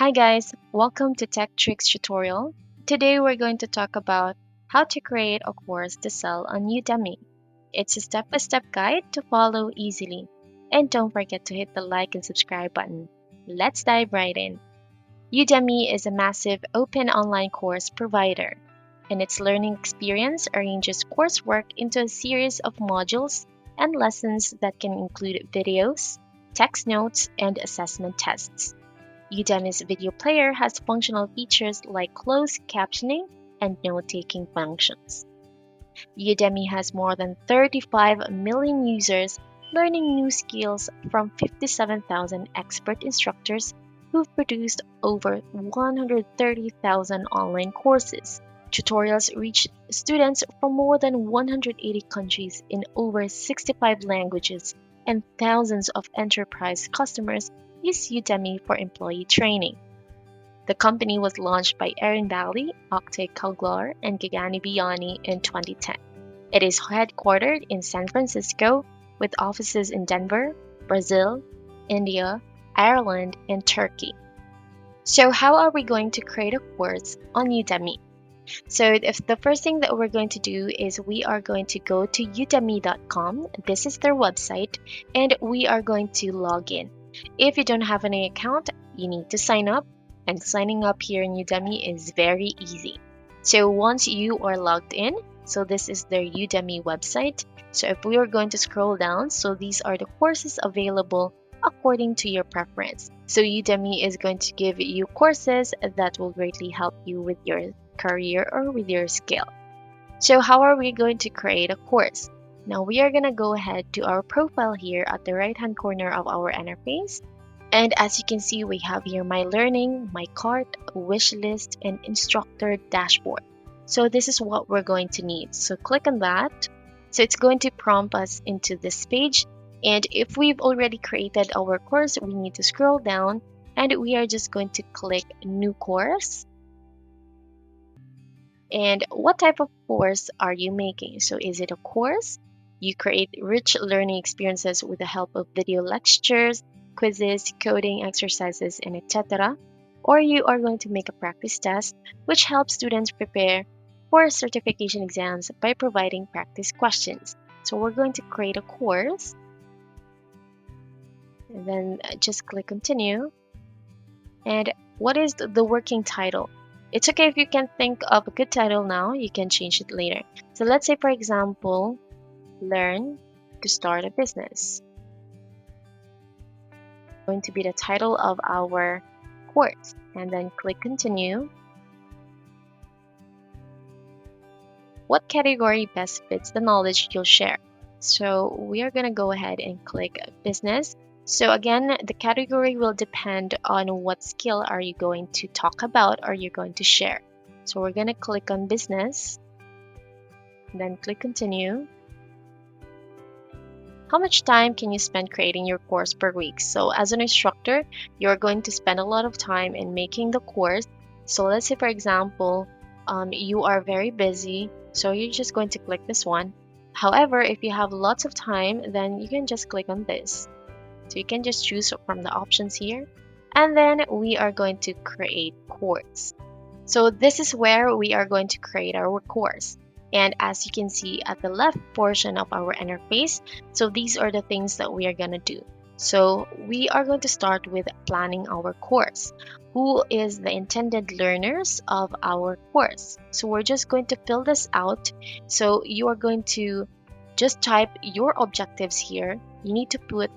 Hi guys, welcome to Tech Tricks tutorial. Today we're going to talk about how to create a course to sell on Udemy. It's a step-by-step guide to follow easily. And don't forget to hit the like and subscribe button. Let's dive right in. Udemy is a massive open online course provider, and its learning experience arranges coursework into a series of modules and lessons that can include videos, text notes, and assessment tests. Udemy's video player has functional features like closed captioning and note-taking functions. Udemy has more than 35 million users learning new skills from 57,000 expert instructors who've produced over 130,000 online courses. Tutorials reach students from more than 180 countries in over 65 languages, and thousands of enterprise customers use Udemy for employee training. The company was launched by Erin Bally, Oktay Kaglar, and Gagani Biyani in 2010. It is headquartered in San Francisco with offices in Denver, Brazil, India, Ireland, and Turkey. So how are we going to create a course on Udemy? So if the first thing that we're going to do is we are going to go to udemy.com. This is their website, and we are going to log in. If you don't have any account, you need to sign up, and signing up here in Udemy is very easy. So once you are logged in, so this is their Udemy website. So if we are going to scroll down, so these are the courses available according to your preference. So Udemy is going to give you courses that will greatly help you with your career or with your skill. So how are we going to create a course? Now we are going to go ahead to our profile here at the right hand corner of our interface. And as you can see, we have here my learning, my cart, wish list, and instructor dashboard. So this is what we're going to need. So click on that. So it's going to prompt us into this page. And if we've already created our course, we need to scroll down and we are just going to click new course. And what type of course are you making? So is it a course? You create rich learning experiences with the help of video lectures, quizzes, coding exercises, and etc. Or you are going to make a practice test, which helps students prepare for certification exams by providing practice questions. So we're going to create a course, and then just click continue. And what is the working title? It's okay if you can't think of a good title now, you can change it later. So let's say, for example, learn to start a business. Going to be the title of our course, and then click continue. What category best fits the knowledge you'll share? So we are going to go ahead and click business. So again, the category will depend on what skill are you going to talk about or you're going to share. So we're going to click on business, then click continue. How much time can you spend creating your course per week? So as an instructor, you're going to spend a lot of time in making the course. So let's say, for example, you are very busy, so you're just going to click this one. However, if you have lots of time, then you can just click on this. So you can just choose from the options here. And then we are going to create course. So this is where we are going to create our course. And as you can see at the left portion of our interface, so these are the things that we are going to do. So we are going to start with planning our course. Who is the intended learners of our course? So we're just going to fill this out. So you are going to just type your objectives here. You need to put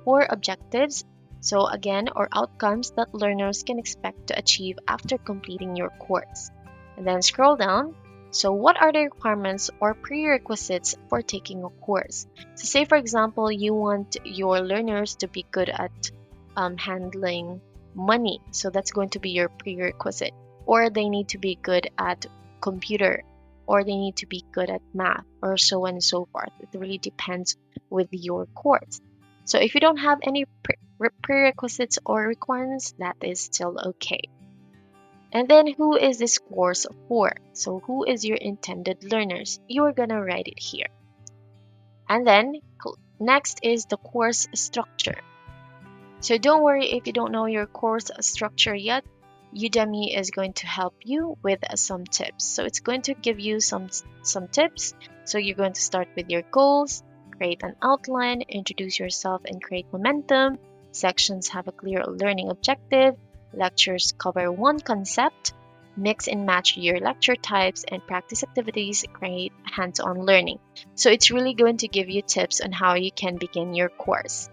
4 objectives. So again, or outcomes that learners can expect to achieve after completing your course. And then scroll down. So what are the requirements or prerequisites for taking a course? So say, for example, you want your learners to be good at handling money. So that's going to be your prerequisite. Or they need to be good at computer, or they need to be good at math, or so on and so forth. It really depends with your course. So if you don't have any prerequisites or requirements, that is still okay. And then who is this course for? So who is your intended learners? You are gonna write it here. And then next is the course structure. So don't worry if you don't know your course structure yet. Udemy is going to help you with some tips. So it's going to give you some tips. So you're going to start with your goals, create an outline, introduce yourself and create momentum. Sections have a clear learning objective. Lectures cover one concept. Mix and match your lecture types and practice activities, create hands-on learning. So it's really going to give you tips on how you can begin your course.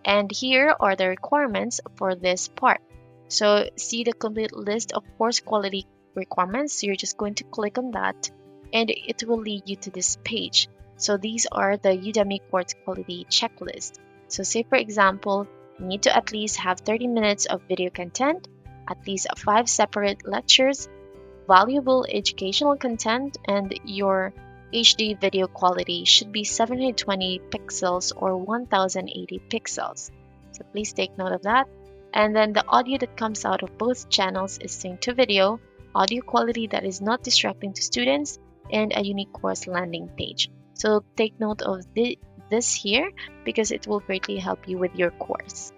And here are the requirements for this part. So see the complete list of course quality requirements. So you're just going to click on that and it will lead you to this page. So these are the Udemy course quality checklist. So say for example, you need to at least have 30 minutes of video content, at least 5 separate lectures, valuable educational content, and your HD video quality should be 720 pixels or 1080 pixels. So please take note of that. And then the audio that comes out of both channels is synced to video, audio quality that is not distracting to students, and a unique course landing page. So take note of this here because it will greatly help you with your course.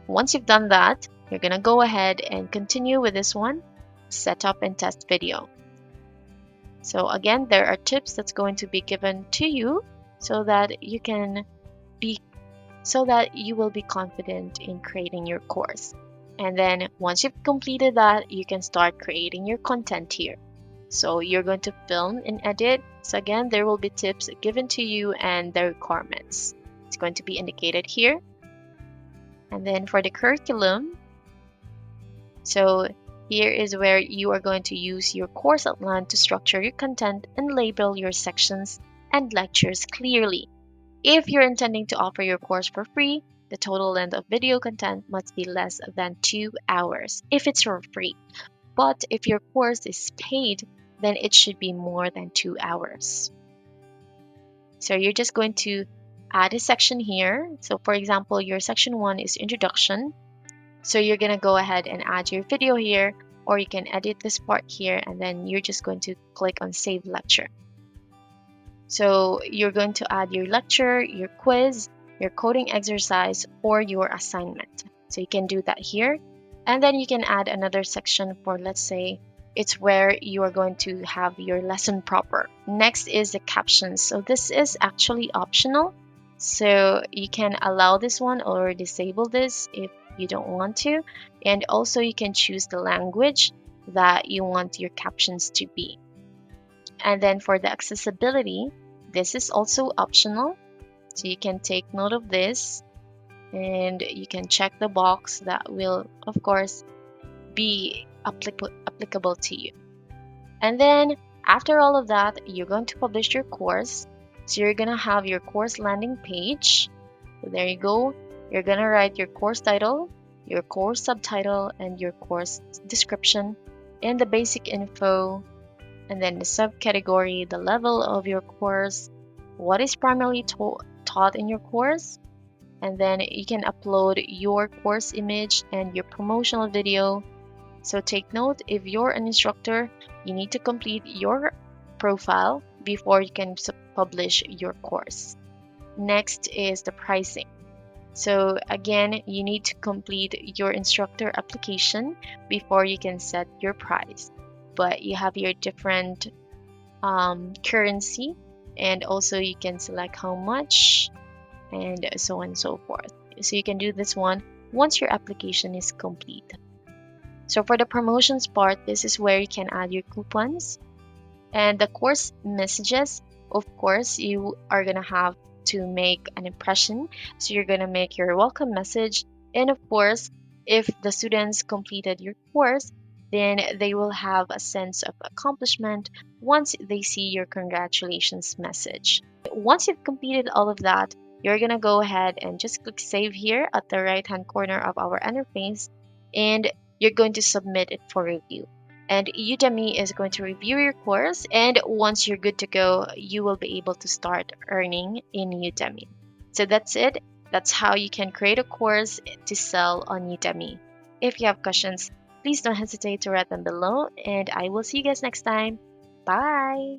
Once you've done that, you're going to go ahead and continue with this one, setup and test video. So again, there are tips that's going to be given to you so that you will be confident in creating your course. And then once you've completed that, you can start creating your content here. So you're going to film and edit. So again, there will be tips given to you and the requirements. It's going to be indicated here. And then for the curriculum, so here is where you are going to use your course outline to structure your content and label your sections and lectures clearly. If you're intending to offer your course for free, the total length of video content must be less than 2 hours if it's for free. But if your course is paid, then it should be more than 2 hours. So you're just going to add a section here. So for example, your section 1 is introduction. So you're going to go ahead and add your video here, or you can edit this part here, and then you're just going to click on save lecture. So you're going to add your lecture, your quiz, your coding exercise, or your assignment. So you can do that here. And then you can add another section for, let's say, it's where you are going to have your lesson proper. Next is the captions. So this is actually optional. So you can allow this one or disable this if you don't want to. And also you can choose the language that you want your captions to be. And then for the accessibility, this is also optional. So you can take note of this and you can check the box that will, of course, be applicable to you. And then after all of that, you're going to publish your course. So you're going to have your course landing page. So there you go. You're going to write your course title, your course subtitle, and your course description, and the basic info, and then the subcategory, the level of your course, what is primarily taught in your course, and then you can upload your course image and your promotional video. So take note, if you're an instructor, you need to complete your profile before you can publish your course. Next is the pricing. So again, you need to complete your instructor application before you can set your price. But you have your different currency, and also you can select how much and so on and so forth. So you can do this one once your application is complete. So for the promotions part, this is where you can add your coupons and the course messages. Of course, you are going to have to make an impression. So you're going to make your welcome message. And of course, if the students completed your course, then they will have a sense of accomplishment once they see your congratulations message. Once you've completed all of that, you're going to go ahead and just click save here at the right hand corner of our interface, and you're going to submit it for review. And Udemy is going to review your course, and once you're good to go, you will be able to start earning in Udemy. So that's it. That's how you can create a course to sell on Udemy. If you have questions, please don't hesitate to write them below, and I will see you guys next time. Bye!